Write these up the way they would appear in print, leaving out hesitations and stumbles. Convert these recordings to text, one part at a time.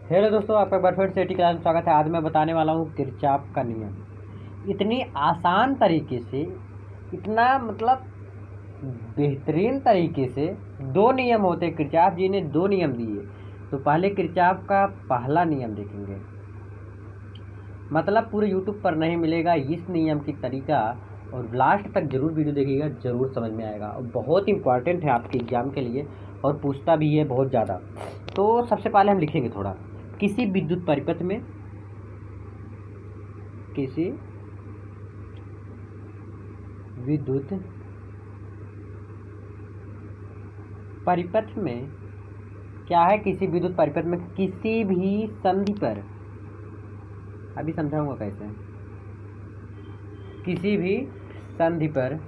Hello दोस्तों, आपका एक बार फिर से टी क्लास में स्वागत है। आज मैं बताने वाला हूँ किरचॉफ का नियम। इतनी आसान तरीके से, इतना मतलब बेहतरीन तरीके से दो नियम होते हैं। किरचॉफ जी ने दो नियम दिए। तो पहले किरचॉफ का पहला नियम देखेंगे। मतलब पूरे यूट्यूब पर नहीं मिलेगा इस नियम की तरीका, और लास्ट तक जरूर वीडियो देखिएगा, ज़रूर समझ में आएगा। और बहुत इंपॉर्टेंट है आपके एग्ज़ाम के लिए, और पूछता भी है बहुत ज़्यादा। तो सबसे पहले हम लिखेंगे थोड़ा। किसी विद्युत परिपथ में, किसी विद्युत परिपथ में क्या है, किसी विद्युत परिपथ में किसी भी संधि पर, अभी समझाऊंगा कैसे। किसी भी संधि पर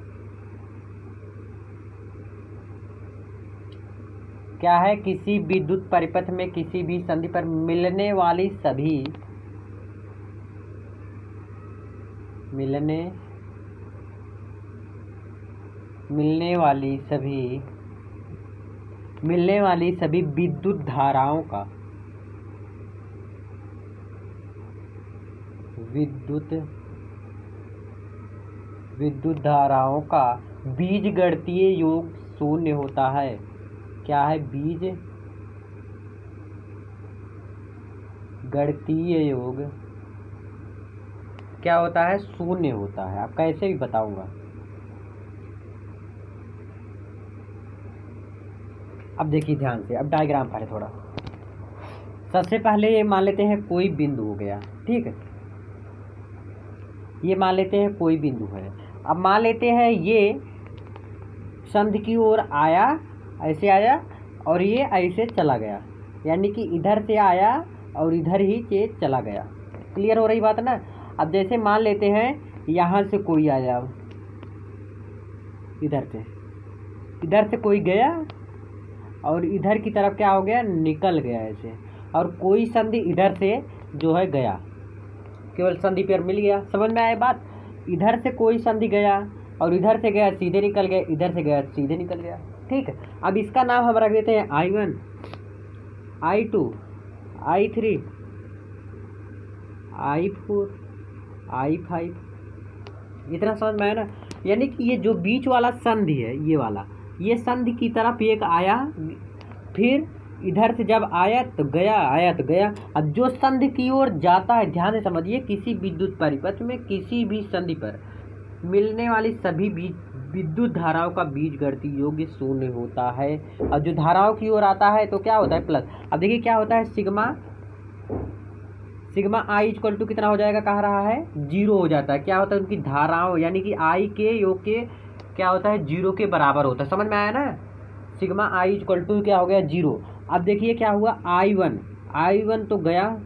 क्या है, किसी विद्युत परिपथ में किसी भी संधि पर मिलने वाली सभी मिलने वाली सभी विद्युत धाराओं का विद्युत धाराओं का बीजगणितीय योग शून्य होता है। क्या है, बीज गणितीय योग क्या होता है, शून्य होता है। आप कैसे भी बताऊंगा। अब देखिए ध्यान से, अब डायग्राम पढ़े थोड़ा। सबसे पहले ये मान लेते हैं कोई बिंदु हो गया, ठीक है। ये मान लेते हैं कोई बिंदु है। अब मान लेते हैं ये संधि की ओर आया, ऐसे आया, और ये ऐसे चला गया। यानी कि इधर से आया और इधर ही से चला गया। क्लियर हो रही बात ना। अब जैसे मान लेते हैं यहाँ से कोई आया, इधर से कोई गया, और इधर की तरफ क्या हो गया, निकल गया ऐसे। और कोई संधि इधर से जो है गया, केवल संधि पेयर मिल गया। समझ में आया बात। इधर से कोई संधि गया और इधर से गया, सीधे निकल गया, इधर से गया सीधे निकल गया, ठीक है। अब इसका नाम हम रख देते हैं I1, I2, I3, I4, I5। इतना समझ में आया ना। यानी कि ये जो बीच वाला संधि है, ये वाला, ये संधि की तरफ एक आया, फिर इधर से जब आया तो गया, आया तो गया। अब जो संधि की ओर जाता है, ध्यान से समझिए, किसी विद्युत परिपथ में किसी भी संधि पर मिलने वाली सभी विद्युत धाराओं का बीजगणितीय योग शून्य होता है। और जो धाराओं की ओर आता है तो क्या होता है, प्लस। अब देखिए क्या होता है, सिग्मा आई इक्वल टू कितना हो जाएगा, कह रहा है 0 हो जाता है। क्या होता है, उनकी धाराओं यानी कि आई के योग के क्या होता है, 0 के बराबर होता है। समझ में आया ना। सिग्मा आई इक्वल टू क्या हो गया, 0। अब देखिए क्या हुआ, I1 तो गया,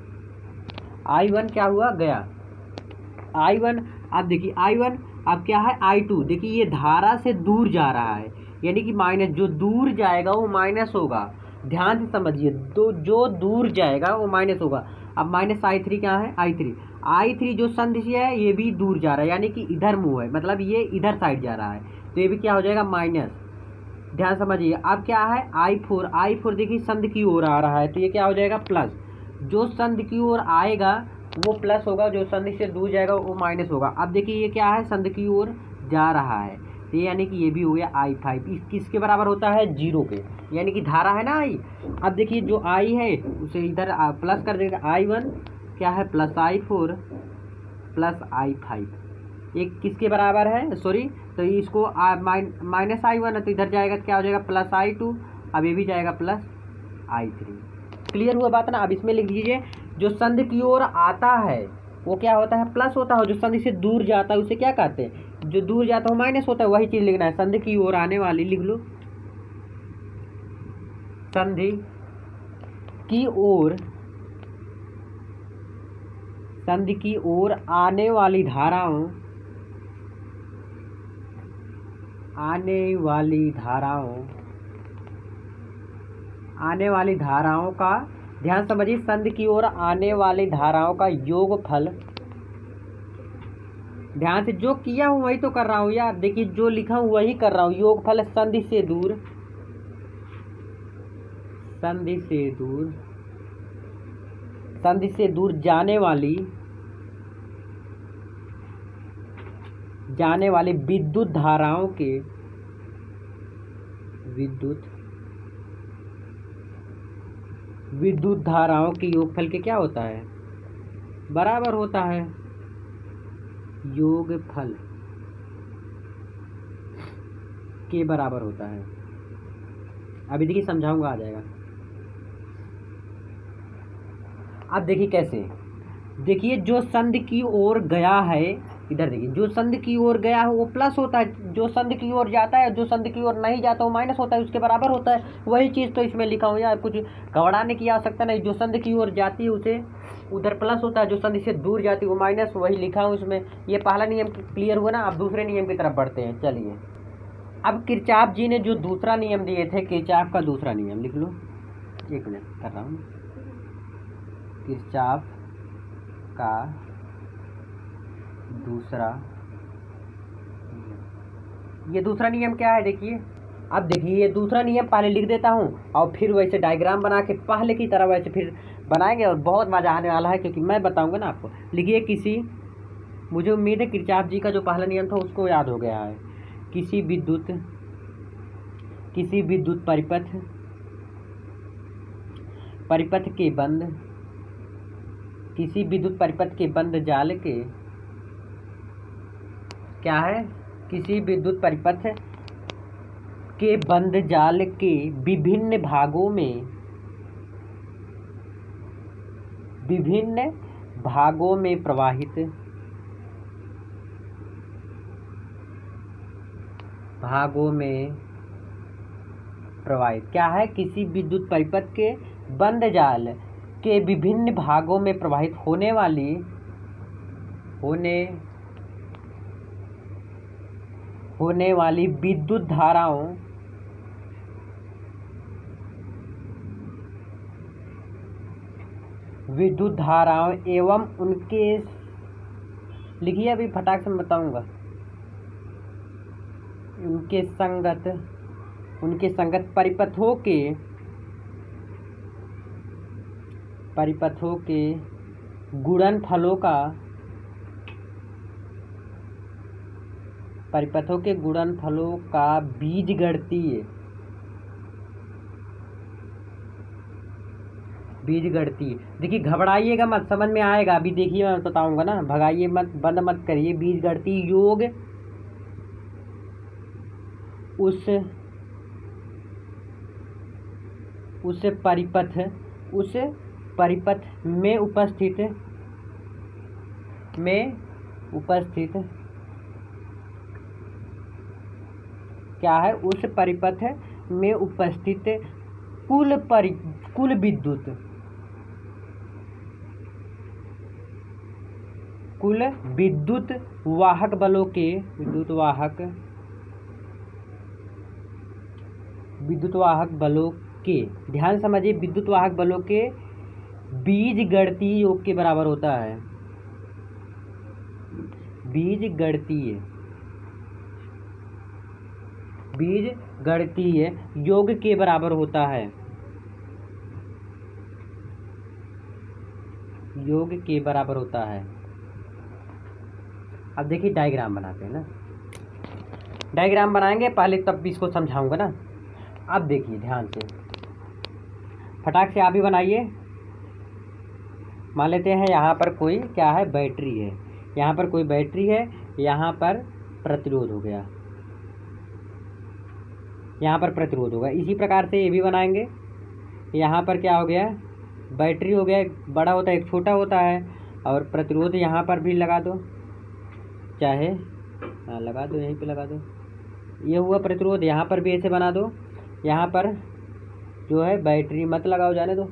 I1 क्या हुआ, गया I1। अब देखिए I1, अब क्या है I2। देखिए ये धारा से दूर जा रहा है, यानी कि माइनस, जो दूर जाएगा वो माइनस होगा। ध्यान से समझिए, तो जो दूर जाएगा वो माइनस होगा। अब माइनस I3 क्या है, I3 जो संधि से है ये भी दूर जा रहा है, यानी कि इधर मूव है, मतलब ये इधर साइड जा रहा है, तो ये भी क्या हो जाएगा, माइनस। ध्यान समझिए। अब क्या है I4 देखिए संधि की ओर आ रहा है, तो ये क्या हो जाएगा, प्लस। जो संधि की ओर आएगा वो प्लस होगा, जो संधि से दूर जाएगा वो माइनस होगा। अब देखिए ये क्या है, संधि की ओर जा रहा है, तो यानी कि ये भी हो गया I5। इस किसके बराबर होता है, 0 के, यानी कि धारा है ना I। अब देखिए जो I है उसे इधर प्लस कर देगा, I1 क्या है, प्लस I4 प्लस I5, एक किसके बराबर है, सॉरी, तो इसको माइनस I1 है, तो इधर जाएगा तो क्या हो जाएगा, प्लस I2। अब ये भी जाएगा प्लस I3। क्लियर हुआ बात ना। अब इसमें लिख दीजिए, जो संधि की ओर आता है वो क्या होता है, प्लस होता है। जो संधि से दूर जाता है उसे क्या कहते हैं, जो दूर जाता है वो माइनस होता है। वही चीज़ लिखना है, संधि की ओर आने वाली, लिख लो, संधि की ओर आने वाली धाराओं का, ध्यान समझिए, संधि की ओर आने वाली धाराओं का योगफल। ध्यान से, जो किया हूँ वही तो कर रहा हूँ यार। देखिए जो लिखा हूँ वही कर रहा हूँ। योगफल संधि से दूर संधि से दूर जाने वाली विद्युत धाराओं के योगफल के क्या होता है, बराबर होता है। योगफल के बराबर होता है। अभी देखिए समझाऊंगा, आ जाएगा। अब देखिए कैसे, देखिए जो संधि की ओर गया है, इधर देखिए, जो संधि की ओर गया है वो प्लस होता है, जो संधि की ओर जाता है, जो संधि की ओर नहीं जाता वो माइनस होता है, उसके बराबर होता है। वही चीज़ तो इसमें लिखा हुआ है, कुछ घबराने की आवश्यकता नहीं। जो संधि की ओर जाती है उसे उधर प्लस होता है, जो संधि से दूर जाती है वो माइनस, वही लिखा हूँ इसमें। ये पहला नियम क्लियर हुआ ना। अब दूसरे नियम की तरफ बढ़ते हैं, चलिए। अब किरचॉफ जी ने जो दूसरा नियम दिए थे, किरचॉफ का दूसरा नियम लिख लो, एक मिनट कर रहा हूँ। किरचॉफ का दूसरा, ये दूसरा नियम क्या है देखिए। अब देखिए ये दूसरा नियम पहले लिख देता हूँ और फिर वैसे डायग्राम बना के पहले की तरह वैसे फिर बनाएंगे और बहुत मज़ा आने वाला है, क्योंकि मैं बताऊंगा ना आपको। लिखिए, मुझे उम्मीद है किरचॉफ जी का जो पहला नियम था उसको याद हो गया है। किसी विद्युत परिपथ के बंद, किसी विद्युत परिपथ के बंद जाल के क्या है, किसी विद्युत परिपथ के बंद जाल के विभिन्न भागों में प्रवाहित क्या है, किसी विद्युत परिपथ के बंद जाल के विभिन्न भागों में प्रवाहित होने वाली विद्युत धाराओं एवं उनके, लिखिए अभी फटाक से बताऊंगा, उनके संगत परिपथों के गुणनफलों का बीजगणितीय देखिए, घबराइएगा मत, समझ में आएगा। अभी देखिए मैं बताऊंगा ना, भगाइए मत, बंद मत करिए। बीजगणितीय योग उस परिपथ में उपस्थित क्या है, उस परिपथ में उपस्थित कुल विद्युत वाहक बलों के ध्यान समझिए, विद्युत वाहक बलों के बीजगणितीय योग के बराबर होता है। बीजगणितीय योग के बराबर होता है। अब देखिए डायग्राम बनाते हैं ना, डायग्राम बनाएंगे पहले, तब भी इसको समझाऊंगा ना। अब देखिए ध्यान से, फटाक से आप भी बनाइए। मान लेते हैं यहाँ पर कोई क्या है, बैटरी है, यहाँ पर कोई बैटरी है, यहाँ पर प्रतिरोध हो गया, यहाँ पर प्रतिरोध होगा। इसी प्रकार से ये भी बनाएंगे। यहाँ पर क्या हो गया, बैटरी हो गया, एक बड़ा होता है एक छोटा होता है, और प्रतिरोध यहाँ पर भी लगा दो, चाहे हाँ लगा दो, यहीं पे लगा दो। ये हुआ प्रतिरोध, यहाँ पर भी ऐसे बना दो। यहाँ पर जो है बैटरी मत लगाओ, जाने दो,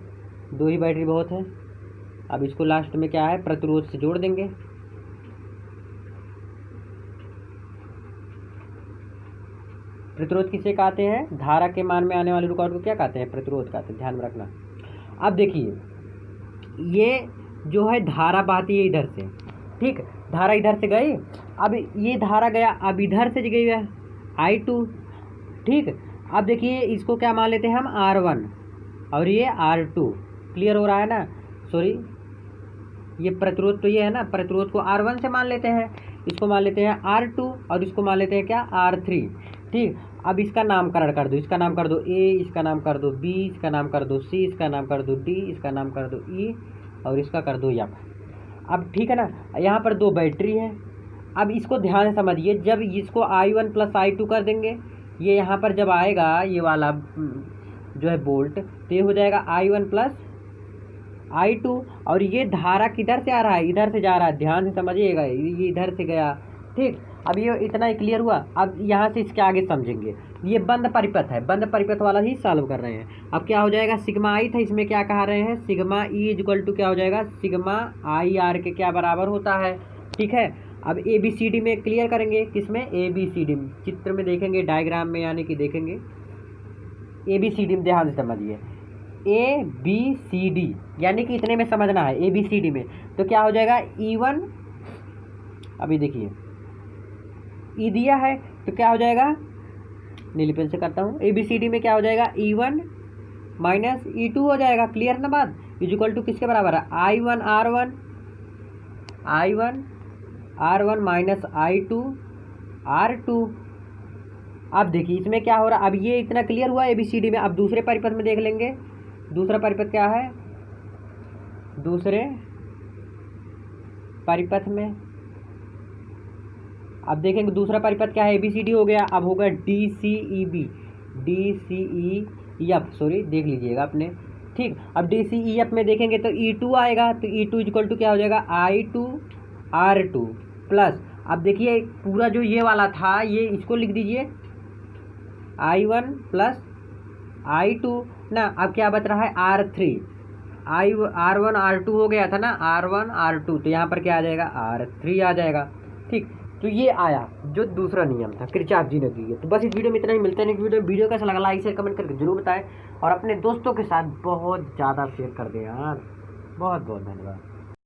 दो ही बैटरी बहुत है। अब इसको लास्ट में क्या है, प्रतिरोध से जोड़ देंगे। प्रतिरोध किसे कहते हैं, धारा के मान में आने वाले रुकावट को क्या कहते हैं, प्रतिरोध कहते हैं, ध्यान में रखना। अब देखिए ये जो है धारा बहती है इधर से, ठीक, धारा इधर से गई, अब ये धारा गया, अब इधर से गई है I2, ठीक। अब देखिए इसको क्या मान लेते हैं हम R1 और ये R2, क्लियर हो रहा है ना, सॉरी ये प्रतिरोध तो ये है ना, प्रतिरोध को R1 से मान लेते हैं, इसको मान लेते हैं R2 और इसको मान लेते हैं क्या R3। ठीक, अब इसका नामकरण कर दो, इसका नाम कर दो A, इसका नाम कर दो B, इसका नाम कर दो C, इसका नाम कर दो D, इसका नाम कर दो E और इसका कर दो F। अब ठीक है ना, यहाँ पर दो बैटरी है। अब इसको ध्यान से समझिए, जब इसको I1 प्लस I2 कर देंगे, ये यहाँ पर जब आएगा ये वाला जो है वोल्ट, तो ये हो जाएगा I1 प्लस I2। और ये धारा किधर से आ रहा है, इधर से जा रहा है, ध्यान से समझिएगा, ये इधर से गया। ठीक, अब ये इतना ही क्लियर हुआ। अब यहाँ से इसके आगे समझेंगे, ये बंद परिपथ है, बंद परिपथ वाला ही सॉल्व कर रहे हैं। अब क्या हो जाएगा, सिग्मा आई था, इसमें क्या कहा रहे हैं, सिग्मा ई इक्वल टू क्या हो जाएगा, सिग्मा आई आर के क्या बराबर होता है। ठीक है, अब ए बी सी डी में क्लियर करेंगे, किसमें, ए बी सी डी में, चित्र में देखेंगे, डायग्राम में यानी कि देखेंगे ए बी सी डी में, ध्यान से समझिए, ए बी सी डी यानी कि इतने में समझना है, ए बी सी डी में। तो क्या हो जाएगा E1, अभी देखिए ई दिया है तो क्या हो जाएगा, नीली पेन से करता हूँ, ए बी सी डी में क्या हो जाएगा E1 माइनस E2 हो जाएगा। क्लियर ना बात, इक्वल टू किसके बराबर है, I1 R1 minus I2 R2। अब देखिए इसमें क्या हो रहा है, अब ये इतना क्लियर हुआ ABCD में। अब दूसरे परिपथ में देख लेंगे, दूसरा परिपथ क्या है, दूसरे परिपथ में अब देखेंगे दूसरा परिपथ क्या है, ABCD हो गया। अब होगा DCEF, सॉरी देख लीजिएगा अपने। ठीक, अब DCEF में देखेंगे तो E2 आएगा, तो E2 इक्वल टू क्या हो जाएगा, I2 R2 प्लस, अब देखिए पूरा जो ये वाला था, ये इसको लिख दीजिए I1 प्लस I2 ना। अब क्या बच रहा है, R3, R1 R2 हो गया था ना, R1 R2, तो यहाँ पर क्या आ जाएगा, R3 आ जाएगा। ठीक, तो ये आया जो दूसरा नियम था किरचॉफ जी ने दिए। तो बस इस वीडियो में इतना ही, मिलते हैं नेक्स्ट वीडियो। वीडियो कैसा लगा लाइक शेयर कमेंट करके जरूर बताएं और अपने दोस्तों के साथ बहुत ज़्यादा शेयर कर दें यार। बहुत बहुत धन्यवाद।